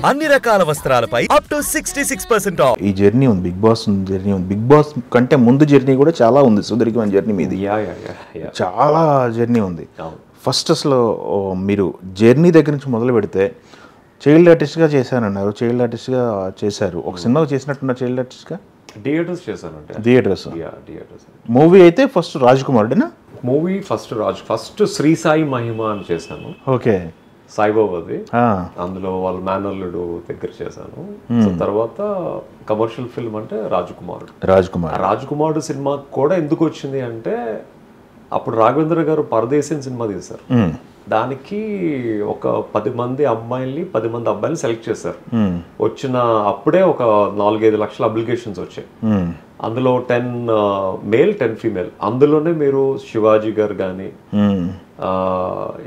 అన్ని రకాల వస్త్రాలపై up to 66% of. ఈ జర్నీ ఉంది, బిగ్ బాస్ జర్నీ ఉంది. బిగ్ బాస్ కంటే ముందు జర్నీ కూడా చాలా ఉంది, సుదీర్ఘమైన జర్నీ మీది. చాలా జర్నీ ఉంది. ఫస్ట్ అసలు మీరు జర్నీ దగ్గర నుంచి మొదలు పెడితే చైల్డ్ ఆర్టిస్ట్గా చేశానన్నారు, చైల్డ్ ఆర్టిస్ట్గా చేశారు. ఒక సినిమా చేసినట్టున్నారు చైల్డ్ ఆర్టిస్ట్గా. థియేటర్స్ చేశానంటే థియేటర్స్. మూవీ అయితే ఫస్ట్ రాజ్ కుమార్డేనా? మూవీ ఫస్ట్ శ్రీ సాయి మహిమ అని చేశాను. ఓకే. సాయిబాబాది. అందులో వాళ్ళ మేనల్లుడు దగ్గర చేశాను. తర్వాత కమర్షియల్ ఫిల్మ్ అంటే రాజకుమారుడు సినిమా కూడా ఎందుకు వచ్చింది అంటే, అప్పుడు రాఘవేంద్ర గారు పరదేశీ సినిమా తీశారు. దానికి ఒక 10 మంది అమ్మాయిల్ని 10 మంది అబ్బాయిని సెలెక్ట్ చేశారు. వచ్చిన అప్పుడే ఒక 4-5 లక్షల అప్లికేషన్స్ వచ్చాయి. అందులో 10 మేల్ 10 ఫీమేల్. అందులోనే మీరు శివాజీ గారు కానీ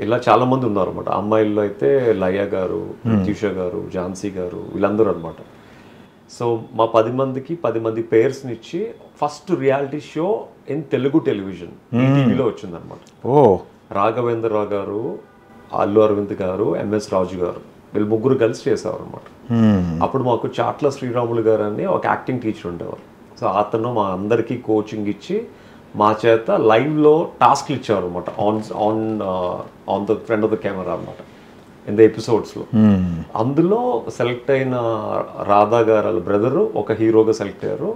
ఇలా చాలా మంది ఉన్నారు అనమాట. అమ్మాయిల్లో అయితే లయ గారు, ప్రత్యూష గారు, ఝాన్సీ గారు, వీళ్ళందరూ అనమాట. సో మా 10 మందికి 10 మంది పేర్స్ని ఇచ్చి first reality show in Telugu television ఈటీవీలో వచ్చిందనమాట. రాఘవేంద్రరావు గారు, అల్లు అరవింద్ గారు, ఎంఎస్ రాజు గారు, వీళ్ళు ముగ్గురు కలిసి చేసేవారు అనమాట. అప్పుడు మాకు చాట్ల శ్రీరాములు గారు అని ఒక యాక్టింగ్ టీచర్ ఉండేవారు. సో అతను మా అందరికీ కోచింగ్ ఇచ్చి మా చేత లైవ్లో టాస్క్లు ఇచ్చేవారు అనమాట. On the front of the camera అనమాట ఇన్ ద ఎపిసోడ్స్లో. అందులో సెలెక్ట్ అయిన రాధా గారు వాళ్ళ బ్రదరు ఒక హీరోగా సెలెక్ట్ అయ్యారు.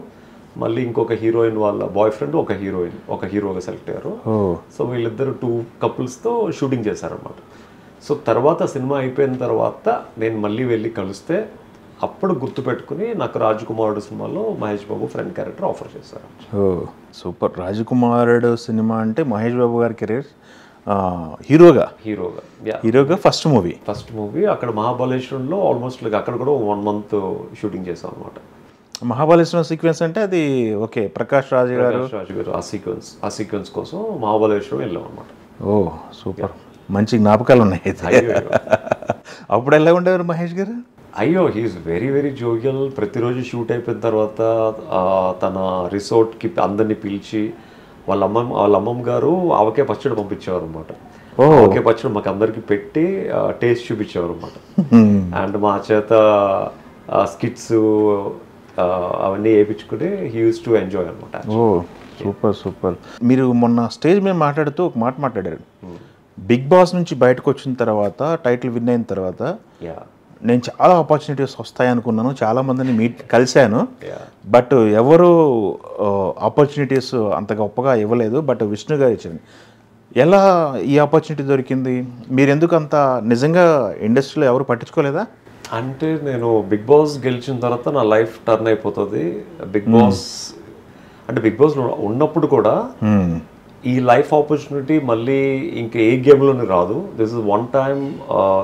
మళ్ళీ ఇంకొక హీరోయిన్ వాళ్ళ బాయ్ ఫ్రెండ్ ఒక హీరోగా సెలెక్ట్ అయ్యారు. సో వీళ్ళిద్దరు 2 కపుల్స్తో షూటింగ్ చేశారనమాట. సో తర్వాత సినిమా అయిపోయిన తర్వాత నేను మళ్ళీ వెళ్ళి కలిస్తే అప్పుడు గుర్తుపెట్టుకుని నాకు రాజకుమారుడు సినిమాలో Mahesh Babu friend character offer చేశారు. సూపర్. రాజకుమారుడు సినిమా అంటే మహేష్ బాబు గారి కెరీర్ హీరోగా ఫస్ట్ మూవీ అక్కడ మహాబలేశ్వరంలో ఆల్మోస్ట్ లైక్ అక్కడ కూడా 1 month షూటింగ్ చేశాం అనమాట. మహాబలేశ్వరం సీక్వెన్స్ అంటే అది ఓకే. ప్రకాష్ రాజు గారు ఆ సీక్వెన్స్ కోసం మహాబలేశ్వరం వెళ్ళాం అనమాట. సూపర్. మంచి జ్ఞాపకాలు ఉన్నాయి. అప్పుడు ఎలా ఉండేవారు మహేష్ గారు? He's very very jovial. ప్రతిరోజు షూట్ అయిపోయిన తర్వాత తన రిసార్ట్కి అందరినీ పిలిచి వాళ్ళ అమ్మమ్మ గారు ఆవకాయ పచ్చడి పంపించేవారు అనమాట. ఆవకాయ పచ్చడి మాకు అందరికి పెట్టి టేస్ట్ చూపించేవారు అనమాట. అండ్ మా చేత స్కిట్స్ అవన్నీ వేయించుకుని హీ యూస్ టు ఎంజాయ్ అనమాట. సూపర్. మీరు మొన్న స్టేజ్ మీద మాట్లాడుతూ ఒక మాట మాట్లాడారు. బిగ్ బాస్ నుంచి బయటకు వచ్చిన తర్వాత, టైటిల్ విన్ అయిన తర్వాత నేను చాలా ఆపర్చునిటీస్ వస్తాయనుకున్నాను, చాలా మందిని కలిశాను, బట్ ఎవరు ఆపర్చునిటీస్ అంత గొప్పగా ఇవ్వలేదు, బట్ విష్ణు గారు ఇచ్చింది. ఎలా ఈ ఆపర్చునిటీ దొరికింది? మీరు ఎందుకు అంత నిజంగా ఇండస్ట్రీలో ఎవరు పట్టించుకోలేదా? అంటే నేను బిగ్ బాస్ గెలిచిన తర్వాత నా లైఫ్ టర్న్ అయిపోతుంది. బిగ్ బాస్ ఉన్నప్పుడు కూడా ఈ లైఫ్ ఆపర్చునిటీ మళ్ళీ ఇంకా ఏ గేమ్లోనే రాదు. This is one time,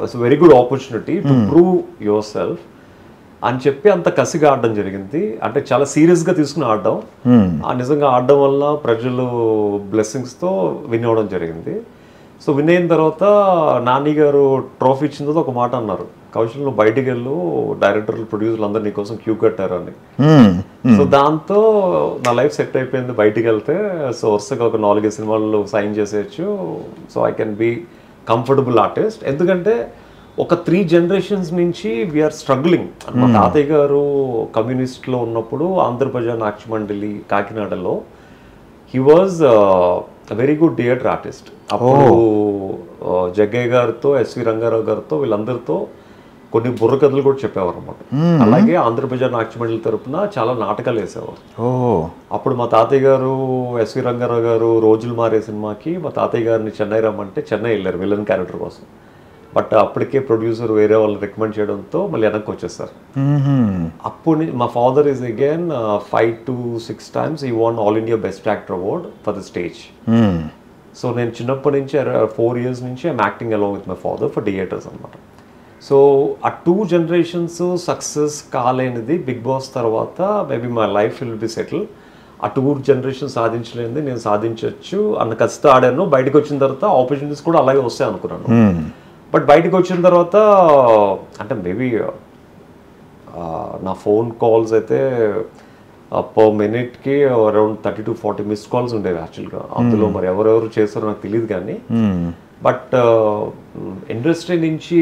it's very good opportunity to prove your self అని చెప్పి అంత కసిగా ఆడడం జరిగింది. అంటే చాలా సీరియస్గా తీసుకుని ఆడడం. నిజంగా ఆడడం వల్ల ప్రజలు బ్లెస్సింగ్స్తో విన్ అవ్వడం జరిగింది. సో విన్ అయిన తర్వాత నాని గారు ట్రోఫీ ఇచ్చిన తర్వాత ఒక మాట అన్నారు, కౌశల్ నువ్వు బయటికి వెళ్ళు, డైరెక్టర్లు ప్రొడ్యూసర్లు అందరు నీకోసం క్యూ కట్టారు అని. సో దాంతో నా లైఫ్ సెట్ అయిపోయింది బయటికి వెళ్తే. సో వరుసగా ఒక 4-5 సినిమాల్లో సైన్ చేసేయచ్చు. So I can be comfortable artist. ఎందుకంటే ఒక 3 generations నుంచి వీఆర్ స్ట్రగ్లింగ్. మా తాతయ్య గారు కమ్యూనిస్ట్లో ఉన్నప్పుడు ఆంధ్రప్రజ నాట్య మండలి కాకినాడలో he was very good theatre artist. అప్పుడు జగ్గయ్య గారితో, ఎస్వి రంగారావు గారితో, వీళ్ళందరితో కొన్ని బుర్ర కథలు కూడా చెప్పేవారు అనమాట. అలాగే ఆంధ్రప్రజ నాట్య మండలి తరపున చాలా నాటకాలు వేసేవారు. అప్పుడు మా తాతయ్య గారు, ఎస్వి రంగారావు గారు రోజులు మారే సినిమాకి మా తాతయ్య గారిని చెన్నై రమ్మంటే చెన్నై వెళ్ళారు విలన్ క్యారెక్టర్ కోసం. బట్ అప్పటికే ప్రొడ్యూసర్ వేరే వాళ్ళు రికమెండ్ చేయడంతో మళ్ళీ వెనక్కి వచ్చేస్తారు. అప్పుడు మా father is again 5 to 6 times he won all India best actor award for the stage. So నేను చిన్నప్పటి నుంచి 4 years నుంచి I'm acting along with my father for theatres అనమాట. సో ఆ 2 generations సక్సెస్ కాలేనిది బిగ్ బాస్ తర్వాత maybe my life will be settle. ఆ 2 generations సాధించలేనిది నేను సాధించవచ్చు అన్న కసితో ఆడాను. బయటకు వచ్చిన తర్వాత ఆపర్చునిటీస్ కూడా అలాగే వస్తాయి అనుకున్నాను. బట్ బయటకు వచ్చిన తర్వాత అంటే మేబీ నా ఫోన్ కాల్స్ అయితే పర్ మినిట్కి అరౌండ్ 30 to 40 మిస్డ్ కాల్స్ ఉండేవి యాక్చువల్గా. అందులో మరి ఎవరెవరు చేస్తారో నాకు తెలియదు కానీ, బట్ ఇండస్ట్రీ నుంచి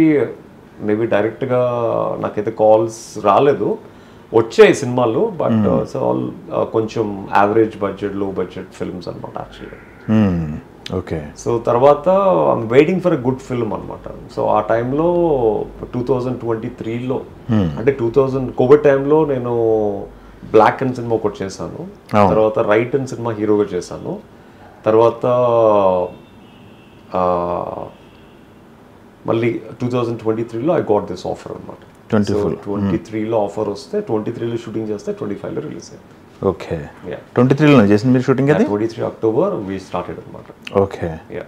మేబీ డైరెక్ట్గా నాకైతే కాల్స్ రాలేదు, వచ్చాయి సినిమాలు, బట్ ఆల్ కొంచెం యావరేజ్ బడ్జెట్, లో బడ్జెట్ ఫిల్మ్స్ అనమాట యాక్చువల్లీ. ఓకే. సో తర్వాత I'm waiting for a good film అనమాట. సో ఆ టైంలో 2023లో అంటే కోవిడ్ టైంలో నేను బ్లాక్ అండ్ సినిమా ఒకటి చేశాను, తర్వాత రైట్ అండ్ సినిమా హీరోగా చేశాను, తర్వాత మళ్ళీ 2023లో ఐ గాట్ దిస్ ఆఫర్ అనమాట. 23లో ఆఫర్ వస్తే 23లో షూటింగ్ చేస్తే 25లో రిలీజ్ అయింది. ఓకే. 23లో చేసింది మీరు షూటింగ్? అది 23 అక్టోబర్ వి స్టార్టెడ్ అనమాట. ఓకే. యా.